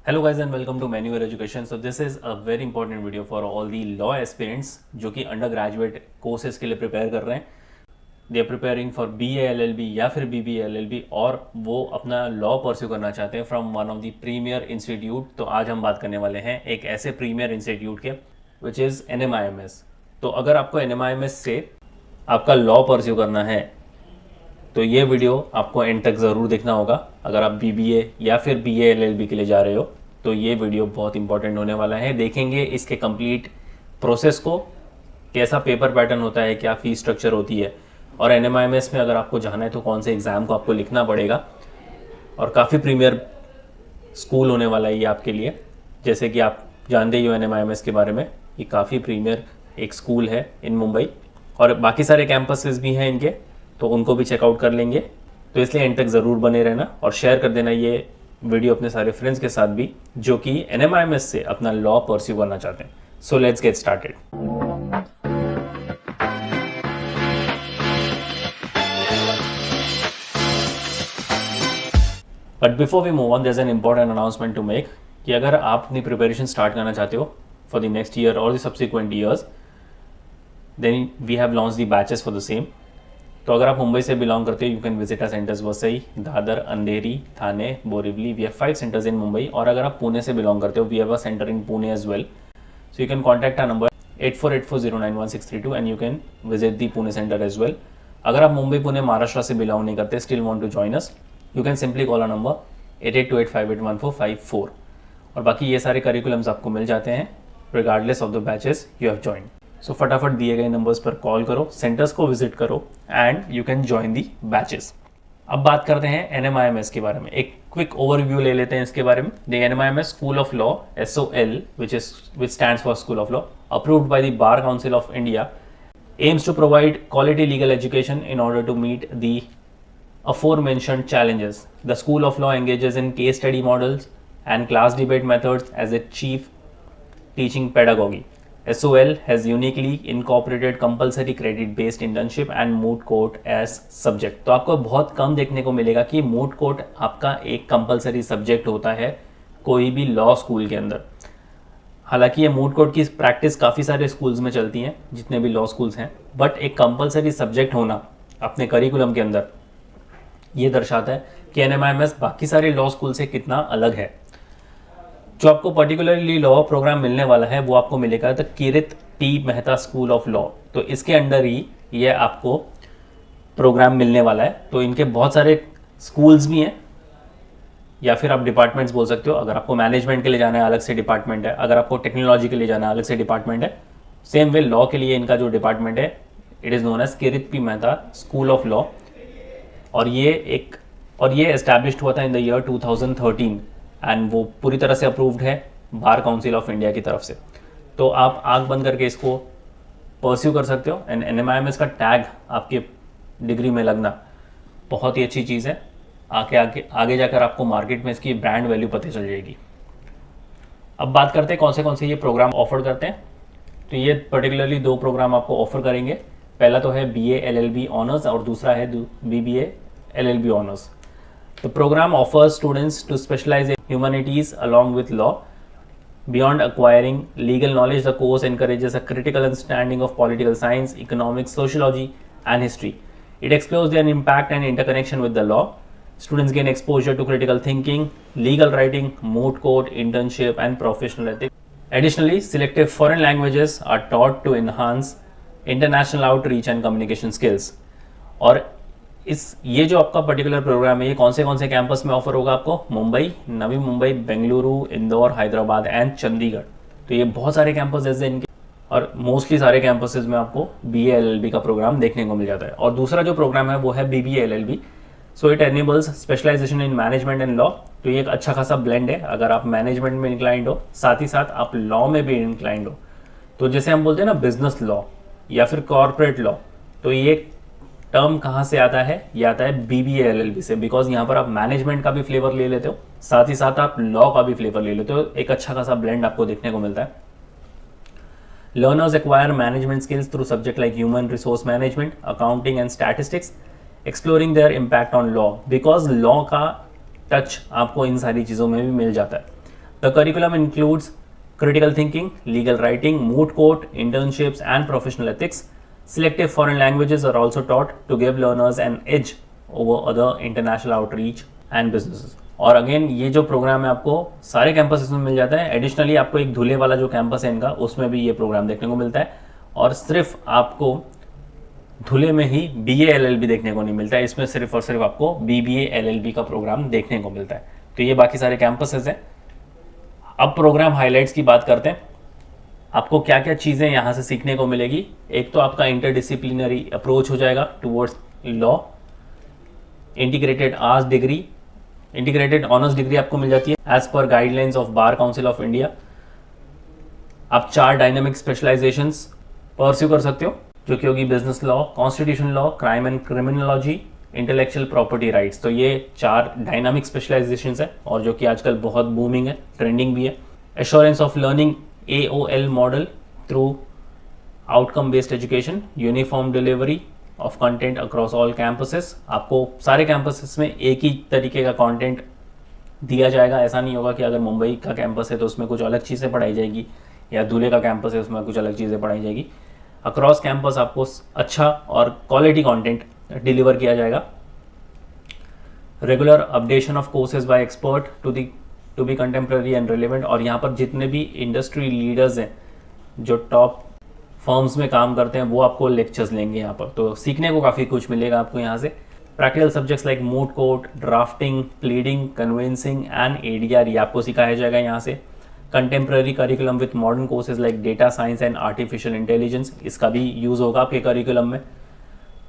Hello guys and welcome to मैन्यूअर education. So this is a very important video for all the law aspirants जो कि under graduate courses के लिए prepare कर रहे हैं। They are preparing for BA LLB या फिर BBA LLB और वो अपना लॉ परस्यू करना चाहते हैं from one of the premier institute. तो आज हम बात करने वाले हैं एक ऐसे प्रीमियर इंस्टीट्यूट के विच इज़ NMIMS। तो अगर आपको NMIMS से आपका लॉ परस्यू करना है तो ये वीडियो आपको एंड तक ज़रूर देखना होगा। अगर आप BBA या फिर BA LLB के लिए जा रहे हो तो ये वीडियो बहुत इंपॉर्टेंट होने वाला है। देखेंगे इसके कंप्लीट प्रोसेस को, कैसा पेपर पैटर्न होता है, क्या फीस स्ट्रक्चर होती है, और NMIMS में अगर आपको जाना है तो कौन से एग्ज़ाम को आपको लिखना पड़ेगा। और काफ़ी प्रीमियर स्कूल होने वाला है ये आपके लिए। जैसे कि आप जानते ही हो NMIMS के बारे में, ये काफ़ी प्रीमियर एक स्कूल है इन मुंबई और बाकी सारे कैंपसेस भी हैं इनके, तो उनको भी चेकआउट कर लेंगे। तो इसलिए एंड तक ज़रूर बने रहना और शेयर कर देना ये वीडियो अपने सारे फ्रेंड्स के साथ भी जो कि NMIMS से अपना लॉ परस्यू करना चाहते हैं। So let's get started. But before we move on, there is an important announcement to make कि अगर आप अपनी प्रिपरेशन स्टार्ट करना चाहते हो फॉर द नेक्स्ट ईयर और the subsequent years, then we have launch the batches for the same. तो अगर आप मुंबई से बिलोंग करते हो, you can visit our centers Vasai, Dadar, Andheri, Thane, Borivali. We have 5 centers in Mumbai. और अगर आप पुणे से बिलोंग करते हो, we have a center in Pune as well. So you can contact our number 8484091632 and you can visit the Pune center as well. अगर आप मुंबई, पुणे, महाराष्ट्र से belong नहीं करते, still want to join us, you can simply call our number 8828581454। और बाकी ये सारे curriculums आपको मिल जाते हैं regardless of the batches you have join. So फटाफट दिए गए नंबर्स पर कॉल करो, सेंटर्स को विजिट करो and you can join the batches. अब बात करते हैं NMIMS के बारे में। एक क्विक ओवरव्यू ले लेते हैं इसके बारे में। The NMIMS school of law, SOL, which stands for School of Law, approved by the Bar Council of India, aims to provide quality legal education in order to meet the aforementioned challenges. The School of Law engages in case study models and class debate methods as its chief teaching pedagogy. SOL has uniquely incorporated compulsory credit-based internship and moot court as subject. तो आपको बहुत कम देखने को मिलेगा कि moot court आपका एक compulsory subject होता है कोई भी लॉ स्कूल के अंदर। हालांकि ये moot court की प्रैक्टिस काफ़ी सारे स्कूल्स में चलती हैं, जितने भी लॉ स्कूल्स हैं, बट एक कंपलसरी सब्जेक्ट होना अपने करिकुलम के अंदर ये दर्शाता है कि NMIMS बाकी सारे लॉ स्कूल से कितना अलग है। जो आपको पर्टिकुलरली लॉ प्रोग्राम मिलने वाला है वो आपको मिलेगा the Kirit P Mehta school of law. तो इसके अंडर ही ये आपको प्रोग्राम मिलने वाला है। तो इनके बहुत सारे स्कूल्स भी हैं या फिर आप डिपार्टमेंट्स बोल सकते हो। अगर आपको मैनेजमेंट के लिए जाना है अलग से डिपार्टमेंट है, अगर आपको टेक्नोलॉजी के लिए जाना है अलग से डिपार्टमेंट है। सेम वे लॉ के लिए इनका जो डिपार्टमेंट है it is known as Kirit P Mehta school of law. और ये एस्टैब्लिश्ड हुआ था इन द ईयर 2013 एंड वो पूरी तरह से अप्रूव्ड है बार काउंसिल ऑफ इंडिया की तरफ से। तो आप आंख बंद करके इसको परस्यू कर सकते हो एंड NMIMS का टैग आपके डिग्री में लगना बहुत ही अच्छी चीज़ है। आगे जाकर आपको मार्केट में इसकी ब्रांड वैल्यू पता चल जाएगी। अब बात करते हैं कौन से ये प्रोग्राम ऑफर करते हैं। तो ये पर्टिकुलरली 2 प्रोग्राम आपको ऑफर करेंगे। पहला तो है BA LLB ऑनर्स और दूसरा है BBA LLB honours. The program offers students to specialize in humanities along with law. Beyond acquiring legal knowledge, the course encourages a critical understanding of political science, economics, sociology, and history. It explores their impact and interconnection with the law. Students gain exposure to critical thinking, legal writing, moot court, internship, and professional ethics. Additionally, selective foreign languages are taught to enhance international outreach and communication skills. और ये जो आपका particular programme है ये कौन से campus में offer होगा आपको? मुंबई, नवी मुंबई, बेंगलुरु, इंदौर, हैदराबाद एंड चंडीगढ़। तो ये बहुत सारे कैंपस हैं इनके और मोस्टली सारे कैंपसेस में आपको BA LLB का प्रोग्राम देखने को मिल जाता है। और दूसरा जो प्रोग्राम है वो है BBA LLB। So it enables specialization in management and law. तो ये एक अच्छा खासा ब्लेंड है। अगर आप मैनेजमेंट में इंक्लाइंड हो, साथ ही साथ आप लॉ में भी इंक्लाइंड हो, तो जैसे हम बोलते हैं ना बिजनेस लॉ या फिर कॉर्पोरेट लॉ, तो ये टर्म कहाँ से आता है? ये आता है BBA LLB से, बिकॉज यहाँ पर आप मैनेजमेंट का भी फ्लेवर ले लेते हो, साथ ही साथ आप लॉ का भी फ्लेवर ले लेते हो। एक अच्छा खासा ब्लेंड आपको देखने को मिलता है। Learners acquire management skills through subject like human resource management, accounting and statistics, exploring there impact on law, because law का टच आपको इन सारी चीज़ों में भी मिल जाता है। The curriculum includes critical thinking, legal writing, moot court, internships, and professional ethics. Selective foreign languages are also taught to give learners an edge over other international outreach and businesses. और again ये जो programme है आपको सारे campuses में मिल जाता है. Additionally आपको एक धुले वाला जो कैंपस है इनका, उसमें भी ये प्रोग्राम देखने को मिलता है. और सिर्फ आपको धुले में ही BA LLB देखने को नहीं मिलता है, इसमें सिर्फ और सिर्फ आपको BBA LLB का प्रोग्राम देखने को मिलता है. तो ये बाकी सारे कैंपसेस हैं. अब प्रोग्राम हाइलाइट्स की बात करते हैं. आपको क्या क्या चीज़ें यहाँ से सीखने को मिलेगी. एक तो आपका इंटरडिसिप्लिनरी अप्रोच हो जाएगा towards law. Integrated honours degree आपको मिल जाती है as per guidelines of bar council of India. आप 4 डायनामिक स्पेशलाइजेशंस परस्यू कर सकते हो, जो कि होगी business law, constitution law, crime and criminology, intellectual property rights. तो ये 4 डायनामिक स्पेशलाइजेशंस है और जो कि आजकल बहुत बूमिंग है, ट्रेंडिंग भी है. Assurance of learning AOL model through outcome based education, uniform delivery of content across all campuses. आपको सारे कैंपसेस में एक ही तरीके का कंटेंट दिया जाएगा. ऐसा नहीं होगा कि अगर मुंबई का कैंपस है तो उसमें कुछ अलग चीज़ें पढ़ाई जाएगी, या दूल्हे का कैंपस है उसमें कुछ अलग चीज़ें पढ़ाई जाएगी. अक्रॉस कैंपस आपको अच्छा और क्वालिटी कंटेंट डिलीवर किया जाएगा. Regular updation of courses by expert to be contemporary and relevant. और यहाँ पर जितने भी इंडस्ट्री लीडर्स हैं जो टॉप फर्म्स में काम करते हैं वो आपको लेक्चर्स लेंगे यहाँ पर. तो सीखने को काफ़ी कुछ मिलेगा आपको यहाँ से. Practical subjects like moot court, drafting, pleading, convincing and ADR ये आपको सिखाया जाएगा यहाँ से. Contemporary curriculum with modern courses like data science and artificial intelligence, इसका भी यूज़ होगा आपके करिकुलम में.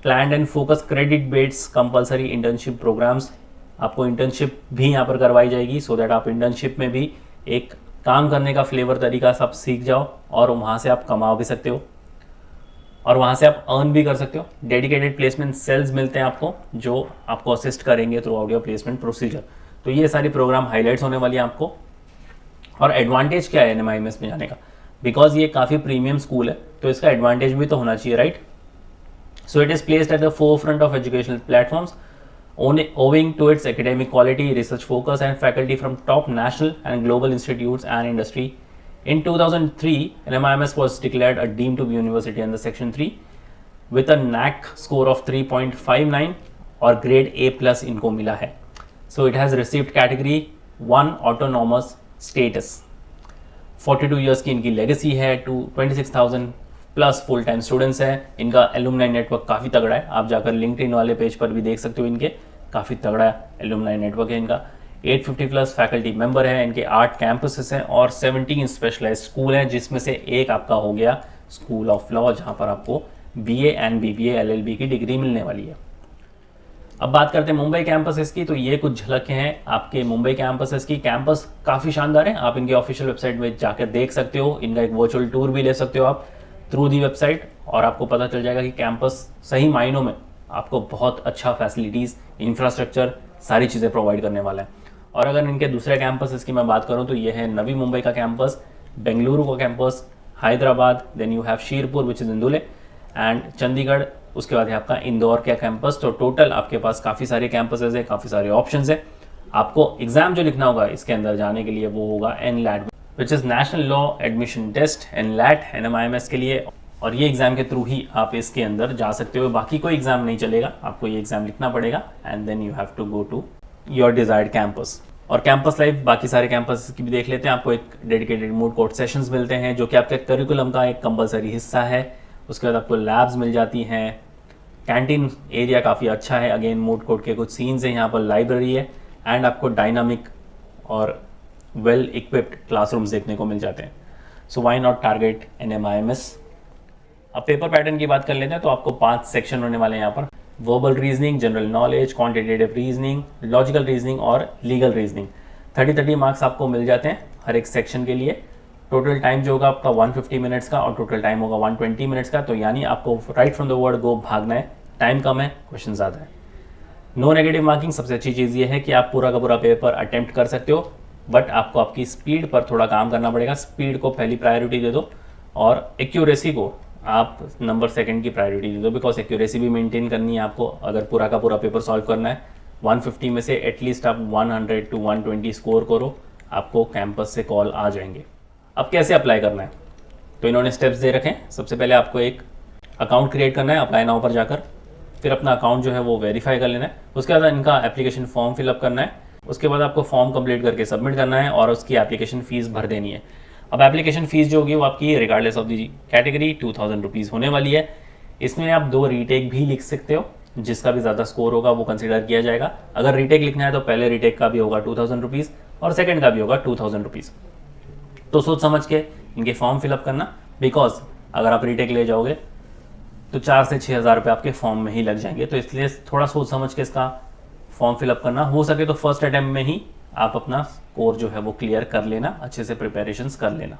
Planned and focus credit based compulsory internship programs, आपको इंटर्नशिप भी यहाँ पर करवाई जाएगी सो दैट आप इंटर्नशिप में भी एक काम करने का फ्लेवर तरीका सब सीख जाओ और वहाँ से आप कमा भी सकते हो और वहाँ से आप अर्न भी कर सकते हो. डेडिकेटेड प्लेसमेंट सेल्स मिलते हैं आपको जो आपको असिस्ट करेंगे through out your placement procedure. तो ये सारी प्रोग्राम हाईलाइट्स होने वाली है आपको. और एडवांटेज क्या है NMIMS में जाने का, बिकॉज ये काफ़ी प्रीमियम स्कूल है तो इसका एडवांटेज भी तो होना चाहिए, right. So it is placed at the forefront of educational platforms, owing to its academic quality, research focus, and faculty from top national and global institutes and industry. In 2003, NMIMS was declared a deemed to be university under Section 3 with a NAC score of 3.59 और grade A+ इनको मिला है. So it has received category 1 autonomous status. 42 years की इनकी legacy है. 26,000 plus full time students हैं. इनका alumni network काफ़ी तगड़ा है. आप जाकर लिंक्डइन वाले पेज पर भी देख सकते हो. इनके काफ़ी तगड़ा एलुमनाई नेटवर्क है इनका. 850 प्लस फैकल्टी मेंबर है. इनके 8 कैंपसेस हैं और 17 स्पेशलाइज्ड स्कूल हैं, जिसमें से एक आपका हो गया स्कूल ऑफ लॉ, जहाँ पर आपको BA एंड BBA LLB की डिग्री मिलने वाली है. अब बात करते हैं मुंबई कैंपसेस की. तो ये कुछ झलकें हैं आपके मुंबई कैंपसेस की. कैंपस काफ़ी शानदार है. आप इनके ऑफिशियल वेबसाइट में जाकर देख सकते हो. इनका एक वर्चुअल टूर भी ले सकते हो आप थ्रू दी वेबसाइट और आपको पता चल जाएगा कि कैंपस सही मायनों में आपको बहुत अच्छा फैसिलिटीज़, इंफ्रास्ट्रक्चर, सारी चीज़ें प्रोवाइड करने वाला है. और अगर इनके दूसरे कैंपसेस की मैं बात करूं तो ये है नवी मुंबई का कैंपस, बेंगलुरु का campus, Hyderabad, then you have Shirpur which is इंदुले एंड चंडीगढ़. उसके बाद है आपका इंदौर का कैंपस. तो टोटल आपके पास काफ़ी सारे कैंपसेस है, काफ़ी सारे ऑप्शन है. आपको एग्जाम जो लिखना होगा इसके अंदर जाने के लिए वो होगा NLAT which is national law admission test, NLAT NMIMS के लिए. और ये एग्जाम के थ्रू ही आप इसके अंदर जा सकते हो. बाकी कोई एग्जाम नहीं चलेगा, आपको ये एग्जाम लिखना पड़ेगा and then you have to go to your desired campus. और कैंपस लाइफ बाकी सारे कैंपस की भी देख लेते हैं. आपको एक डेडिकेटेड मूड कोर्ट सेशंस मिलते हैं जो कि आपके करिकुलम का एक कंपलसरी हिस्सा है. उसके बाद आपको लैब्स मिल जाती हैं. कैंटीन एरिया काफ़ी अच्छा है. अगेन मूड कोर्ट के कुछ सीन्स हैं यहाँ पर. लाइब्रेरी है एंड आपको डायनामिक और वेल इक्विप्ड क्लासरूम्स देखने को मिल जाते हैं. सो वाई नॉट टारगेट NMIMS. अब पेपर पैटर्न की बात कर लेते हैं. तो आपको 5 सेक्शन होने वाले हैं यहाँ पर. Verbal reasoning, general knowledge, quantitative reasoning, logical reasoning और लीगल रीजनिंग. 30 मार्क्स आपको मिल जाते हैं हर एक सेक्शन के लिए. टोटल टाइम जो होगा आपका 150 मिनट्स का और टोटल टाइम होगा 120 मिनट्स का. तो यानी आपको right from the word go भागना है. टाइम कम है, क्वेश्चन ज़्यादा है. No negative marking. सबसे अच्छी चीज़ ये है कि आप पूरा का पूरा पेपर अटेम्प्ट कर सकते हो, बट आपको आपकी स्पीड पर थोड़ा काम करना पड़ेगा. स्पीड को पहली प्रायोरिटी दे दो और एक्यूरेसी को आप नंबर सेकंड की प्रायोरिटी दे दो, बिकॉज एक्यूरेसी भी मेंटेन करनी है आपको. अगर पूरा का पूरा पेपर सॉल्व करना है 150 में से एटलीस्ट आप 100 to 120 स्कोर करो आपको कैंपस से कॉल आ जाएंगे। अब कैसे अप्लाई करना है, तो इन्होंने स्टेप्स दे रखे हैं। सबसे पहले आपको एक अकाउंट क्रिएट करना है अप्लाई नाउ पर जाकर, फिर अपना अकाउंट जो है वो वेरीफाई कर लेना है। उसके बाद इनका एप्लीकेशन फॉर्म फिलअप करना है, उसके बाद आपको फॉर्म कंप्लीट करके सबमिट करना है और उसकी एप्लीकेशन फ़ीस भर देनी है। अब एप्लीकेशन फ़ीस जो होगी वो आपकी regardless of the category 2000 rupees होने वाली है। इसमें आप 2 रीटेक भी लिख सकते हो, जिसका भी ज़्यादा स्कोर होगा वो कंसिडर किया जाएगा। अगर रीटेक लिखना है तो पहले रीटेक का भी होगा 2000 रुपीज़ और सेकेंड का भी होगा 2000 रुपीज़। तो सोच समझ के इनके फॉर्म फिलअप करना, बिकॉज अगर आप रीटेक ले जाओगे तो 4 से 6 हज़ार रुपये आपके फॉर्म में ही लग जाएंगे। तो इसलिए थोड़ा सोच समझ के इसका फॉर्म फिलअप करना, हो सके तो फर्स्ट अटैम्प्ट में ही आप अपना स्कोर जो है वो क्लियर कर लेना, अच्छे से प्रिपरेशंस कर लेना।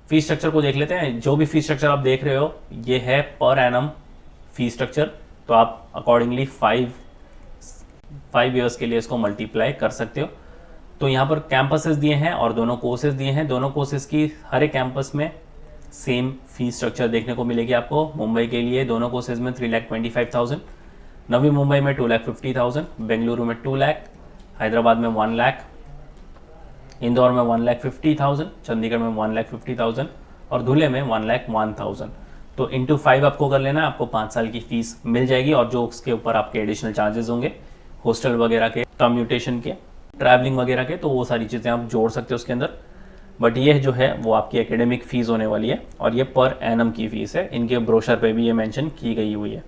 फीस स्ट्रक्चर को देख लेते हैं। जो भी फीस स्ट्रक्चर आप देख रहे हो ये है पर एनम फीस स्ट्रक्चर, तो आप अकॉर्डिंगली 5 ईयर्स के लिए इसको मल्टीप्लाई कर सकते हो। तो यहाँ पर कैंपसेस दिए हैं और दोनों कोर्सेज दिए हैं। दोनों कोर्सेज की हर एक कैंपस में सेम फीस स्ट्रक्चर देखने को मिलेगी आपको। मुंबई के लिए दोनों कोर्सेज में 3,25,000, नवी मुंबई में 2,50,000, बेंगलुरु में 2 लाख, हैदराबाद में 1 लाख, इंदौर में 1,50,000, चंडीगढ़ में 1,50,000 और धुले में 1,01,000। तो इंटू 5 आपको कर लेना, आपको 5 साल की फीस मिल जाएगी। और जो उसके ऊपर आपके एडिशनल चार्जेस होंगे हॉस्टल वगैरह के, कम्यूटेशन के, ट्रैवलिंग वगैरह के, तो वो सारी चीज़ें आप जोड़ सकते हो उसके अंदर। बट ये जो है वो आपकी एकेडमिक फ़ीस होने वाली है और ये पर एनम की फ़ीस है। इनके ब्रोशर पे भी ये मेंशन की गई हुई है।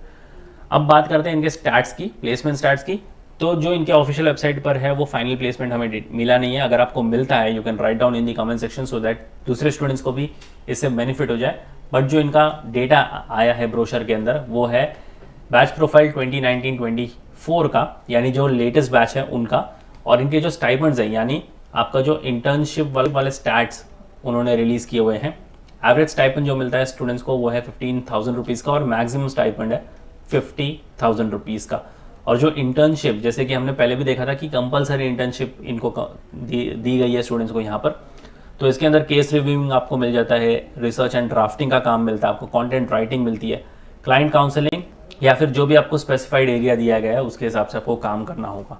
अब बात करते हैं इनके स्टैट्स की, प्लेसमेंट स्टैट्स की। तो जो इनके ऑफिशियल वेबसाइट पर है वो फाइनल प्लेसमेंट हमें मिला नहीं है। अगर आपको मिलता है you can write down in the comment section so that दूसरे स्टूडेंट्स को भी इससे बेनिफिट हो जाए। बट जो इनका डेटा आया है ब्रोशर के अंदर वो है बैच प्रोफाइल 2019-24 का, यानी जो लेटेस्ट बैच है उनका। और इनके जो स्टाइपेंड्स है, यानी आपका जो इंटर्नशिप वाले स्टैट्स उन्होंने रिलीज़ किए हुए हैं। एवरेज स्टाइपेंड जो मिलता है स्टूडेंट्स को वो है 15,000 रुपीज़ का और मैक्सिमम स्टाइपेंड है 50,000 रुपीज़ का। और जो इंटर्नशिप, जैसे कि हमने पहले भी देखा था कि कंपलसरी इंटर्नशिप इनको दी गई है स्टूडेंट्स को यहाँ पर, तो इसके अंदर केस रिव्यूइंग आपको मिल जाता है, रिसर्च एंड ड्राफ्टिंग का काम मिलता है आपको, कंटेंट राइटिंग मिलती है, क्लाइंट काउंसलिंग, या फिर जो भी आपको स्पेसिफाइड एरिया दिया गया है उसके हिसाब से आपको काम करना होगा।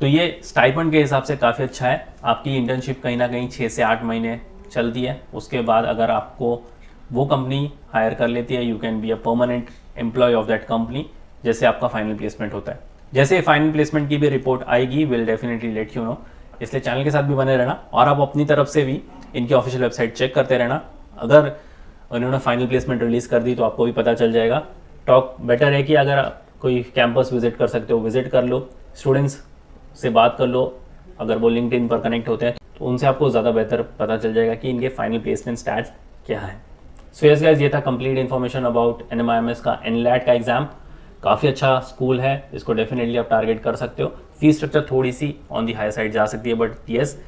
तो ये स्टाइपेंड के हिसाब से काफ़ी अच्छा है। आपकी इंटर्नशिप कहीं ना कहीं 6 से 8 महीने चलती है। उसके बाद अगर आपको वो कंपनी हायर कर लेती है, you can be a permanent employ of that company, जैसे आपका फाइनल प्लेसमेंट होता है। जैसे फाइनल प्लेसमेंट की भी रिपोर्ट आएगी will definitely let you know, इसलिए चैनल के साथ भी बने रहना और आप अपनी तरफ से भी इनकी ऑफिशियल वेबसाइट चेक करते रहना। अगर उन्होंने फाइनल प्लेसमेंट रिलीज़ कर दी तो आपको भी पता चल जाएगा। टॉक बेटर है कि अगर कोई कैंपस विजिट कर सकते हो विजिट कर लो, स्टूडेंट्स से बात कर लो, अगर वो लिंक्डइन पर कनेक्ट होते हैं तो उनसे आपको ज़्यादा बेहतर पता चल जाएगा कि इनके फाइनल प्लेसमेंट स्टैट्स क्या है। सो यस गाइस, ये था कंप्लीट इन्फॉर्मेशन अबाउट NMIMS का NLAT का एग्जाम। काफ़ी अच्छा स्कूल है, इसको डेफिनेटली आप टारगेट कर सकते हो। फीस स्ट्रक्चर थोड़ी सी ऑन दी हाई साइड जा सकती है, बट यस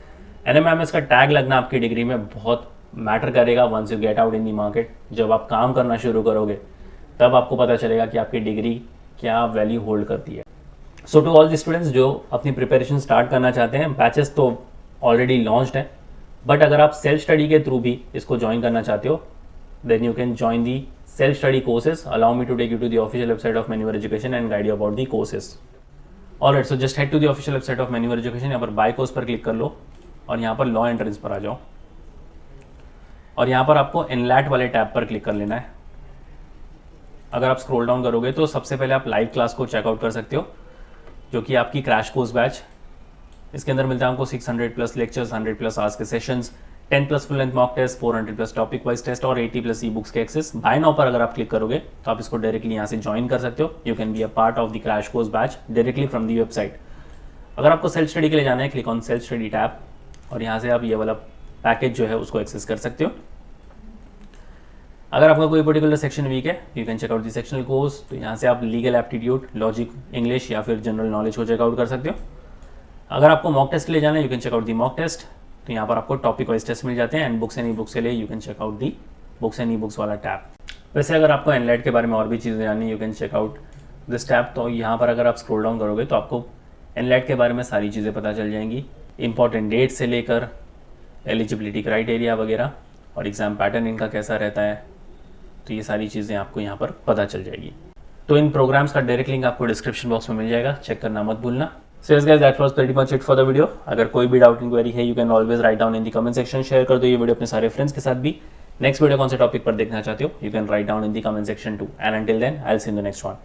NMIMS का टैग लगना आपकी डिग्री में बहुत मैटर करेगा once you get out in the market. जब आप काम करना शुरू करोगे तब आपको पता चलेगा कि आपकी डिग्री क्या वैल्यू होल्ड करती है। सो टू ऑल द स्टूडेंट्स जो अपनी प्रिपरेशन स्टार्ट करना चाहते हैं, बैचेस तो ऑलरेडी लॉन्च्ड है, बट अगर आप सेल्फ स्टडी के थ्रू भी इसको ज्वाइन करना चाहते हो then you can join the self study courses. Allow me to take you to the official website of Maneuver Education and guide you about the courses. Alright, so just head to the official website of Maneuver Education. यहाँ पर bye course पर click कर लो और यहाँ पर law entrance पर आ जाओ और यहाँ पर आपको NLAT वाले टैब पर क्लिक कर लेना है। अगर आप स्क्रॉल डाउन करोगे तो सबसे पहले आप लाइव क्लास को चेकआउट कर सकते हो, जो कि आपकी क्रैश कोर्स बैच। इसके अंदर मिलता है आपको 600+ लेक्चर्स, 100+ आवर्स के sessions, 10+ full length mock test, 400+ topic wise test और 80+ ई बुक्स के एक्सेस। बाय नाउ पर अगर आप क्लिक करोगे तो आप इसको डायरेक्टली यहाँ से ज्वाइन कर सकते हो। You can be a part of the crash course batch directly from the website. अगर आपको सेल्फ स्टडी के लिए जाना है, click on self study tab और यहाँ से आप ये वाला पैकेज जो है उसको एक्सेस कर सकते हो। अगर आपका कोई पर्टिकुलर सेक्शन वीक है you can check out the sectional course, तो यहाँ से आप लीगल एप्टीट्यूड, लॉजिक, इंग्लिश या फिर जनरल नॉलेज को चेकआउट कर सकते हो। अगर आपको मॉक टेस्ट के लिए जाना है you can check out the mock test, तो यहाँ पर आपको टॉपिक वाइज टेस्ट मिल जाते हैं। And books and E books के लिए you can check out the books and e books वाला टैब। वैसे अगर आपको NLAT के बारे में और भी चीज़ें जाननी you can checkout this tab. तो यहाँ पर अगर आप स्क्रॉल डाउन करोगे तो आपको NLAT के बारे में सारी चीज़ें पता चल जाएंगी, इंपॉर्टेंट डेट से लेकर एलिजिबिलिटी क्राइटेरिया वगैरह और एग्ज़ाम पैटर्न इनका कैसा रहता है, तो ये सारी चीज़ें आपको यहाँ पर पता चल जाएगी। तो इन प्रोग्राम्स का डायरेक्ट लिंक आपको डिस्क्रिप्शन बॉक्स में मिल जाएगा, चेक करना मत भूलना। So yes guys, that was pretty much it for the video. अगर कोई भी डाउट इंक्वायरी है, you can always right down in the comment section. Share कर दो ये वीडियो अपने सारे फ्रेंड्स के साथ भी। नेक्स्ट वीडियो कौन से टॉपिक पर देखना चाहते हो, you can write down in the comment section too. And until then I will see in the next one.